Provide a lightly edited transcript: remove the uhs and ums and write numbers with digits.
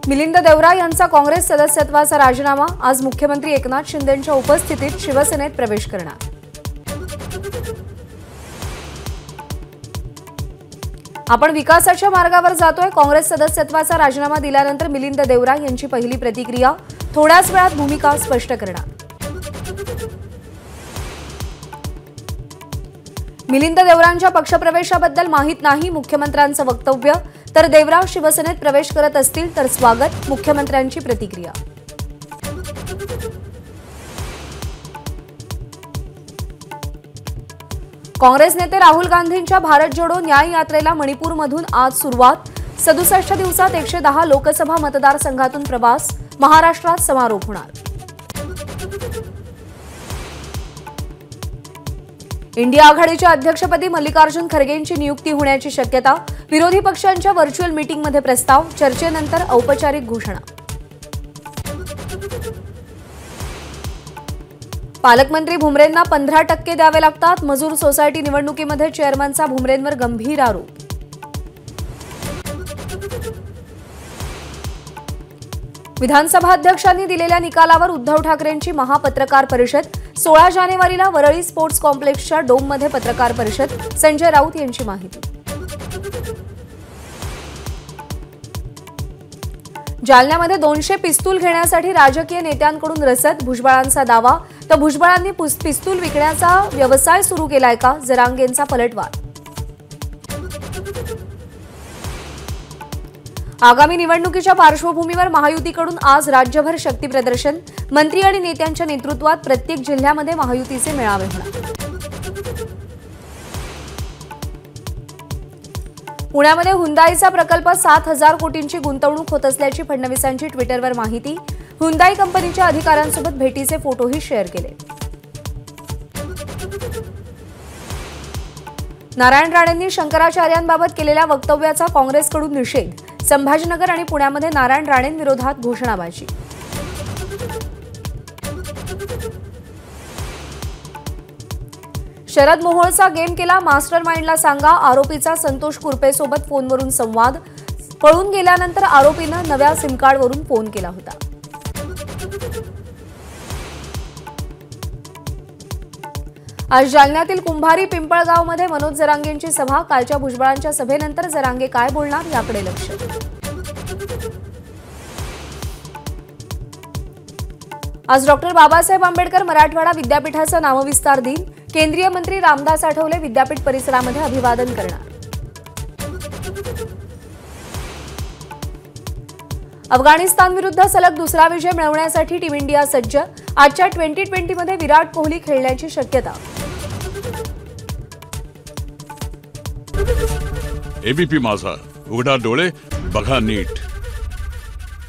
मिलिंद देवरा यांचा काँग्रेस सदस्यत्वाचा राजीनामा। आज मुख्यमंत्री एकनाथ शिंदेंच्या उपस्थितीत शिवसेनेत प्रवेश करणार। आपण विकासाच्या मार्गावर जातोय। काँग्रेस सदस्यत्वाचा राजीनामा दिल्यानंतर मिलिंद देवरा यांची पहिली प्रतिक्रिया। थोड्याच वेळात भूमिका स्पष्ट करणार। मिलिंद देवरांच्या पक्षप्रवेशाबद्दल माहित नाही मुख्यमंत्र्यांचं वक्तव्य। तर देवरा शिवसेनेत प्रवेश करत असतील तर स्वागत, मुख्यमंत्र्यांची प्रतिक्रिया। काँग्रेस नेते राहुल गांधींच्या भारत जोडो न्याय यात्रेला मणिपूरमधून आज सुरुवात। 67 दिवसात 110 लोकसभा मतदारसंघातून प्रवास। महाराष्ट्रात समारोप होणार। इंडिया आघाडीच्या अध्यक्षपदी मल्लिकार्जुन खरगेंची नियुक्ती होण्याची शक्यता। विरोधी पक्षांच्या व्हर्च्युअल मीटिंगमध्ये प्रस्ताव। चर्चेनंतर औपचारिक घोषणा। पालकमंत्री भुमरेंना 15% द्यावे लागतात। मजूर सोसायटी निवडणुकीमध्ये चेअरमनचा भुमरेंवर गंभीर आरोप। विधानसभा अध्यक्षांनी दिलेल्या निकालावर उद्धव ठाकरेंची महापत्रकार परिषद। 16 जानेवारीला वरळी स्पोर्ट्स कॉम्प्लेक्सच्या डोममध्ये पत्रकार परिषद। संजय राऊत यांची माहिती। जालन्यामध्ये 200 पिस्तूल घेण्यासाठी राजकीय नेत्यांकडून रसद। भुजबळांचा दावा। तर भुजबळांनी पिस्तूल विकण्याचा व्यवसाय सुरू केलाय का? जरांगेंचा पलटवार। आगामी निवडणुकीच्या पार्श्वभूमीवर महायुतीकडून आज राज्यभर शक्ती प्रदर्शन। मंत्री आणि नेत्यांच्या नेतृत्वात प्रत्येक जिल्ह्यामध्ये महायुतीचे मेळावे होणार। पुण्यामध्ये हुंदाईचा प्रकल्प 7,000 कोटींची गुंतवणूक होत असल्याची फडणवीसांची ट्विटरवर माहिती। हुंदाई कंपनीच्या अधिकाऱ्यांसोबत भेटीचे फोटोही शेअर केले। नारायण राणेंनी शंकराचार्यांबाबत केलेल्या वक्तव्याचा काँग्रेसकडून निषेध। संभाजीनगर आणि पुण्यामध्ये नारायण राणेंविरोधात घोषणाबाजी। शरद मोहोळचा गेम केला मास्टर माइंडला सांगा। आरोपीचा संतोष कुरपेसोबत फोनवरून संवाद। पळून गेल्यानंतर आरोपीनं नव्या सिम कार्डवरून फोन केला होता। आज जालन्यातील कुंभारी पिंपळगावमध्ये मनोज जरांगेंची सभा। कालच्या भुजबळांच्या सभेनंतर जरांगे काय बोलणार याकडे लक्ष। आज डॉक्टर बाबासाहेब आंबेडकर मराठवाडा विद्यापीठाचा नामविस्तार दिन। केंद्रीय मंत्री रामदास आठवले विद्यापीठ परिसरामध्ये अभिवादन करणार। अफगाणिस्तान विरुद्ध सलग दुसरा विजय मिळवण्यासाठी टीम इंडिया सज्ज। आजच्या T20 मध्ये विराट कोहली खेळण्याची शक्यता। एबीपी माझा, उघडा डोळे बघा नीट।